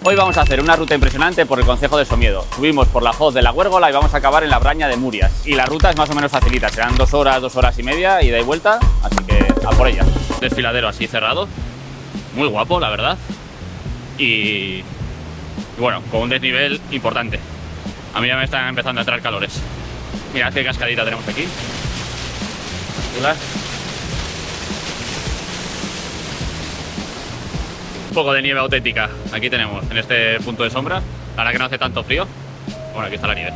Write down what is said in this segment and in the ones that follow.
Hoy vamos a hacer una ruta impresionante por el concejo de Somiedo. Subimos por la foz de la Huérgola y vamos a acabar en la Braña de Murias. Y la ruta es más o menos facilita, serán 2 horas y media, ida y vuelta, así que a por ella. Desfiladero así cerrado, muy guapo la verdad. Y bueno, con un desnivel importante. A mí ya me están empezando a entrar calores. Mirad qué cascadita tenemos aquí. Hola. Un poco de nieve auténtica, aquí tenemos, en este punto de sombra. Ahora que no hace tanto frío. Bueno, aquí está la nieve.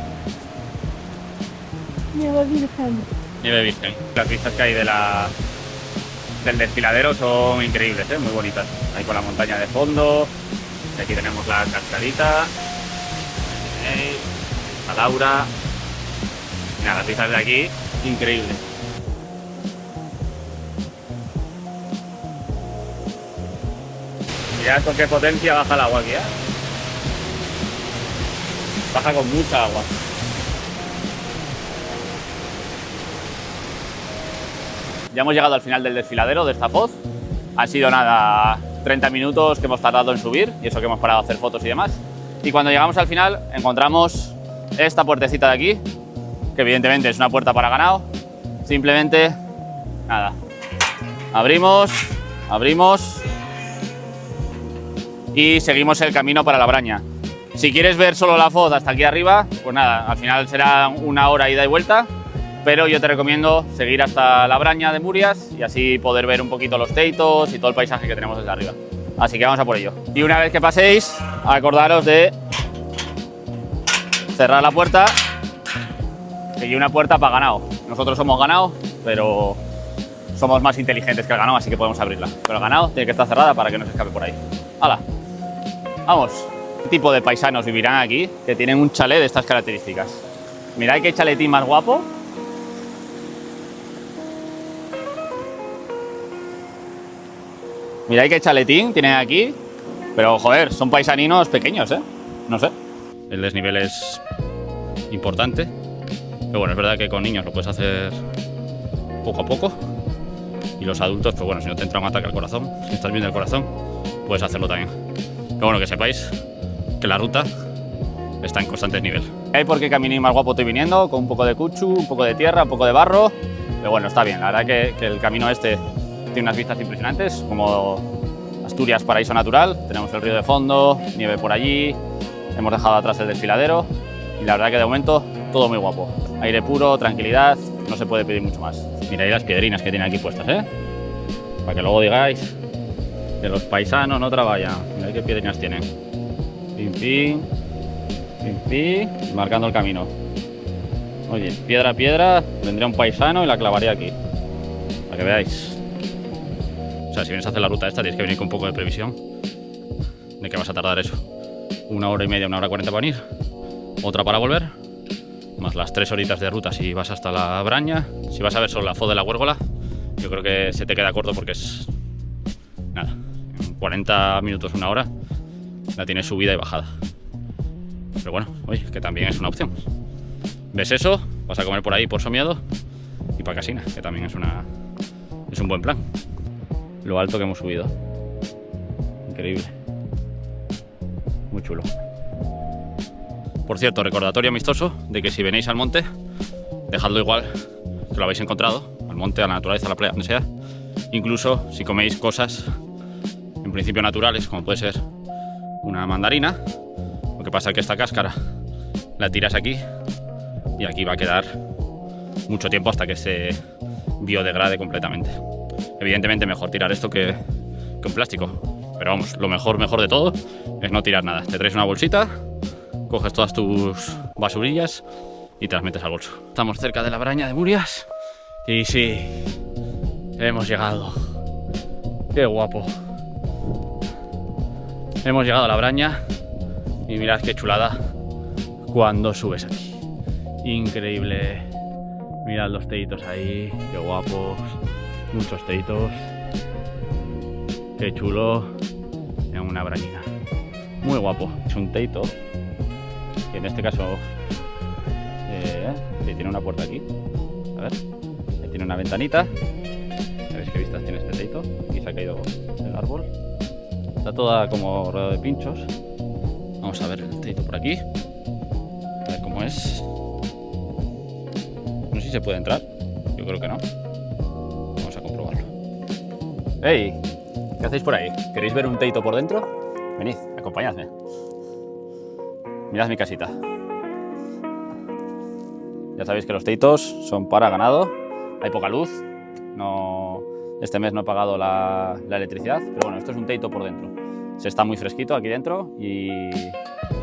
Nieve virgen. Nieve virgen. Las vistas que hay del desfiladero son increíbles, muy bonitas. Ahí con la montaña de fondo. Y aquí tenemos la cascadita. La Laura. Mira, las vistas de aquí, increíbles. Mirad con qué potencia baja el agua aquí, Baja con mucha agua. Ya hemos llegado al final del desfiladero de esta foz. Han sido nada, 30 minutos que hemos tardado en subir y eso que hemos parado a hacer fotos y demás. Y cuando llegamos al final encontramos esta puertecita de aquí, que evidentemente es una puerta para ganado. Simplemente, nada, abrimos y seguimos el camino para la Braña. Si quieres ver solo la foz hasta aquí arriba, pues nada, al final será 1 hora ida y vuelta, pero yo te recomiendo seguir hasta la Braña de Murias y así poder ver un poquito los teitos y todo el paisaje que tenemos desde arriba. Así que vamos a por ello. Y una vez que paséis, acordaros de cerrar la puerta, que hay una puerta para ganado. Nosotros somos ganado, pero somos más inteligentes que el ganado, así que podemos abrirla. Pero el ganado tiene que estar cerrada para que no se escape por ahí. ¡Hala! Vamos. ¿Qué tipo de paisanos vivirán aquí que tienen un chalet de estas características? Mirad qué chaletín más guapo. Mirad qué chaletín tienen aquí. Pero joder, son paisaninos pequeños, no sé. El desnivel es importante. Pero bueno, es verdad que con niños lo puedes hacer poco a poco. Y los adultos, pues bueno, si no te entra un ataque al corazón, si estás bien del corazón, puedes hacerlo también. Pero bueno, que sepáis que la ruta está en constante desnivel. Hay por qué caminar más guapo estoy viniendo, con un poco de cuchu, un poco de tierra, un poco de barro. Pero bueno, está bien. La verdad que el camino este tiene unas vistas impresionantes, como Asturias, paraíso natural. Tenemos el río de fondo, nieve por allí. Hemos dejado atrás el desfiladero. Y la verdad que de momento todo muy guapo. Aire puro, tranquilidad, no se puede pedir mucho más. Mirad las piedrinas que tiene aquí puestas, para que luego digáis que los paisanos no trabajan. Mirad qué piedrinas tienen. Pim, pim, pim, pim, marcando el camino. Oye, piedra a piedra, vendría un paisano y la clavaría aquí, para que veáis. O sea, si vienes a hacer la ruta esta, tienes que venir con un poco de previsión de que vas a tardar eso. 1 hora y media, 1 hora 40 para venir, otra para volver, más las 3 horitas de ruta si vas hasta la Braña. Si vas a ver solo la foz de la Huérgola, yo creo que se te queda corto porque es nada, en 40 minutos, 1 hora la tienes subida y bajada. Pero bueno, oye, que también es una opción. ¿Ves eso? Vas a comer por ahí por Somiedo y para Casina, que también es un buen plan. Lo alto que hemos subido, increíble, muy chulo. Por cierto, recordatorio amistoso de que si venís al monte, dejadlo igual que lo habéis encontrado, al monte, a la naturaleza, a la playa, donde sea. Incluso si coméis cosas en principio naturales, como puede ser una mandarina, lo que pasa es que esta cáscara la tiras aquí y aquí va a quedar mucho tiempo hasta que se biodegrade completamente. Evidentemente mejor tirar esto que un plástico, pero vamos, lo mejor de todo es no tirar nada. Te traes una bolsita, coges todas tus basurillas y te las metes al bolso. Estamos cerca de la Braña de Murias y sí, hemos llegado. ¡Qué guapo! Hemos llegado a la Braña y mirad qué chulada cuando subes aquí. Increíble. Mirad los teitos ahí, qué guapos. Muchos teitos. Qué chulo. En una brañina. Muy guapo. Es un teito que en este caso tiene una puerta aquí. A ver. Ahí tiene una ventanita. ¿Sabéis qué vistas tiene este teito? Aquí se ha caído el árbol. Está toda como rodeado de pinchos. Vamos a ver el teito por aquí. A ver cómo es. No sé si se puede entrar. Yo creo que no. Vamos a comprobarlo. ¡Hey! ¿Qué hacéis por ahí? ¿Queréis ver un teito por dentro? Venid, acompañadme. Mirad mi casita. Ya sabéis que los teitos son para ganado. Hay poca luz. Este mes no he pagado la electricidad. Pero bueno, esto es un teito por dentro. Se está muy fresquito aquí dentro y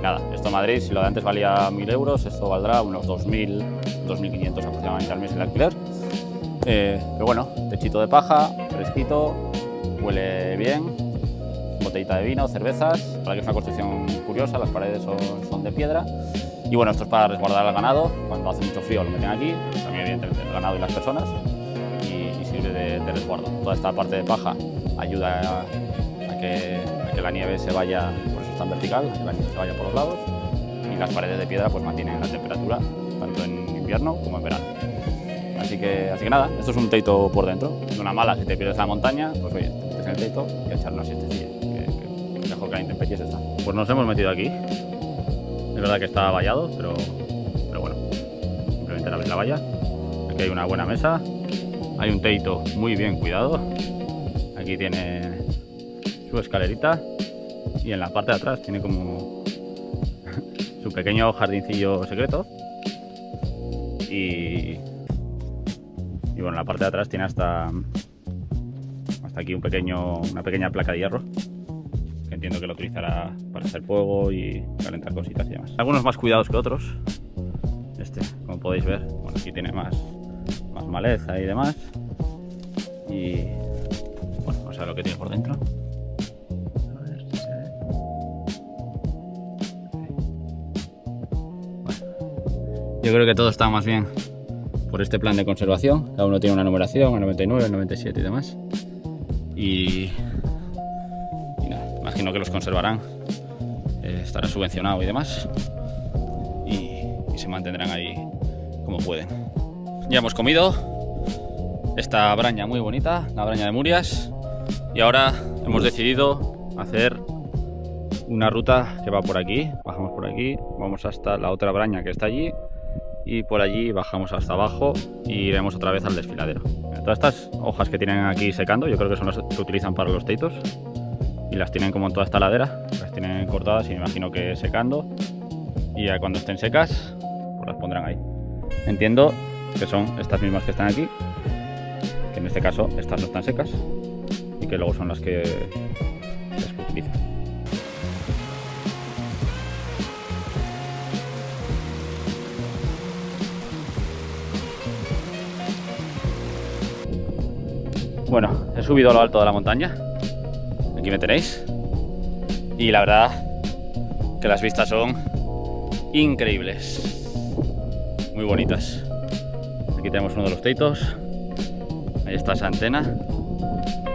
nada, esto en Madrid, si lo de antes valía 1.000 euros, esto valdrá unos 2.000, 2.500 aproximadamente al mes el alquiler. Pero bueno, techito de paja, fresquito, huele bien, botellita de vino, cervezas. Para que es una construcción curiosa, las paredes son de piedra. Y bueno, esto es para resguardar al ganado. Cuando hace mucho frío lo meten aquí, también evidentemente el ganado y las personas, y sirve de resguardo. Toda esta parte de paja ayuda a que la nieve se vaya, por eso es tan vertical, que la nieve se vaya por los lados, y las paredes de piedra pues mantienen la temperatura tanto en invierno como en verano. Así que nada, esto es un teito por dentro. De una mala, si te pierdes la montaña, pues oye, te metes en el teito y a echar una siestecilla, que mejor que la intemperie está. Pues nos hemos metido aquí. Es verdad que está vallado, pero bueno, simplemente la ves la valla. Aquí hay una buena mesa, hay un teito muy bien cuidado. Aquí tiene su escalerita y en la parte de atrás tiene como su pequeño jardincillo secreto y bueno, en la parte de atrás tiene hasta aquí una pequeña placa de hierro que entiendo que lo utilizará para hacer fuego y calentar cositas y demás. Algunos más cuidados que otros. Como podéis ver, bueno, aquí tiene más maleza y demás, y bueno, vamos a ver lo que tiene por dentro. Yo creo que todo está más bien por este plan de conservación. Cada uno tiene una numeración, el 99, el 97 y demás. Y nada, imagino que los conservarán. Estará subvencionado y demás. Y se mantendrán ahí como pueden. Ya hemos comido esta braña muy bonita, la braña de Murias. Y ahora hemos decidido hacer una ruta que va por aquí. Bajamos por aquí, vamos hasta la otra braña que está allí. Y por allí bajamos hasta abajo y iremos otra vez al desfiladero. Todas estas hojas que tienen aquí secando, yo creo que son las que utilizan para los teitos, y las tienen como en toda esta ladera, las tienen cortadas y me imagino que secando, y ya cuando estén secas pues las pondrán ahí. Entiendo que son estas mismas que están aquí, que en este caso estas no están secas y que luego son las que utilizan. Bueno, he subido a lo alto de la montaña, aquí me tenéis, y la verdad que las vistas son increíbles, muy bonitas. Aquí tenemos uno de los teitos, ahí está esa antena,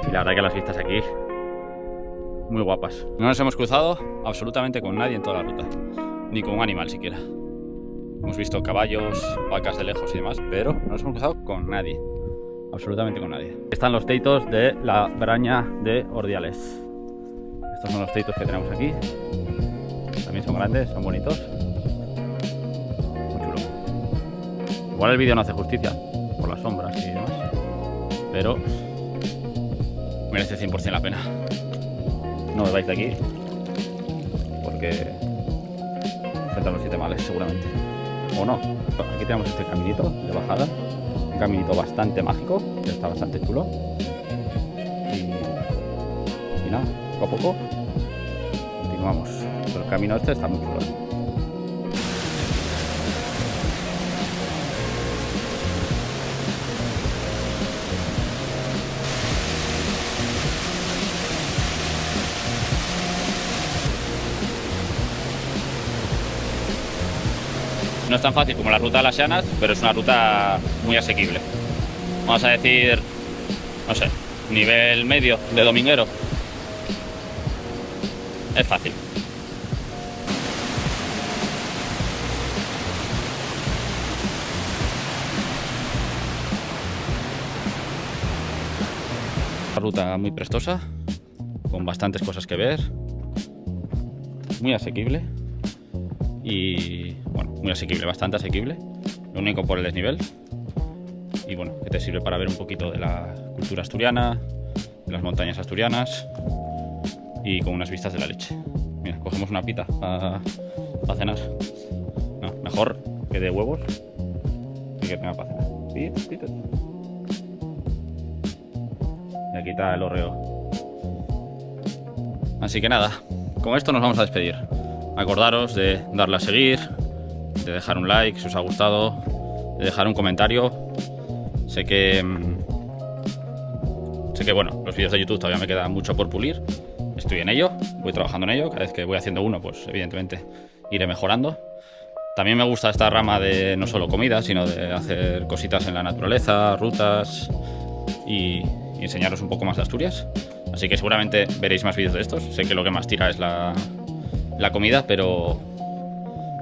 y la verdad que las vistas aquí muy guapas. No nos hemos cruzado absolutamente con nadie en toda la ruta, ni con un animal siquiera. Hemos visto caballos, vacas de lejos y demás, pero no nos hemos cruzado con nadie. Absolutamente con nadie. Están los teitos de la braña de Ordiales. Estos son los teitos que tenemos aquí. También son grandes, son bonitos. Muy chulo. Igual el vídeo no hace justicia por las sombras y demás, pero merece 100% la pena. No me vais de aquí porque enfrentan los 7 males seguramente. O no. Aquí tenemos este caminito de bajada. Un caminito bastante mágico, que está bastante chulo. Y nada, poco a poco continuamos. Pero el camino este está muy chulo. No es tan fácil como la ruta de las Llanas, pero es una ruta muy asequible. Vamos a decir, no sé, nivel medio de dominguero. Es fácil. Una ruta muy prestosa, con bastantes cosas que ver. muy asequible. Y bueno, muy asequible, bastante asequible. Lo único por el desnivel. Y bueno, que te sirve para ver un poquito de la cultura asturiana, de las montañas asturianas. Y con unas vistas de la leche. Mira, cogemos una pita para cenar. No, mejor que de huevos y que tenga para cenar. Pita. Y aquí está el hórreo. Así que nada, con esto nos vamos a despedir. Acordaros de darle a seguir, de dejar un like si os ha gustado, de dejar un comentario. Sé que bueno, los vídeos de YouTube todavía me queda mucho por pulir. Estoy en ello, voy trabajando en ello. Cada vez que voy haciendo uno, pues evidentemente iré mejorando. También me gusta esta rama de no solo comida, sino de hacer cositas en la naturaleza, rutas y enseñaros un poco más de Asturias. Así que seguramente veréis más vídeos de estos. Sé que lo que más tira es la comida, pero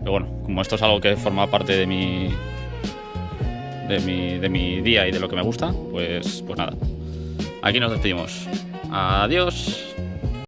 bueno, como esto es algo que forma parte de mi día y de lo que me gusta, pues nada. Aquí nos despedimos. Adiós.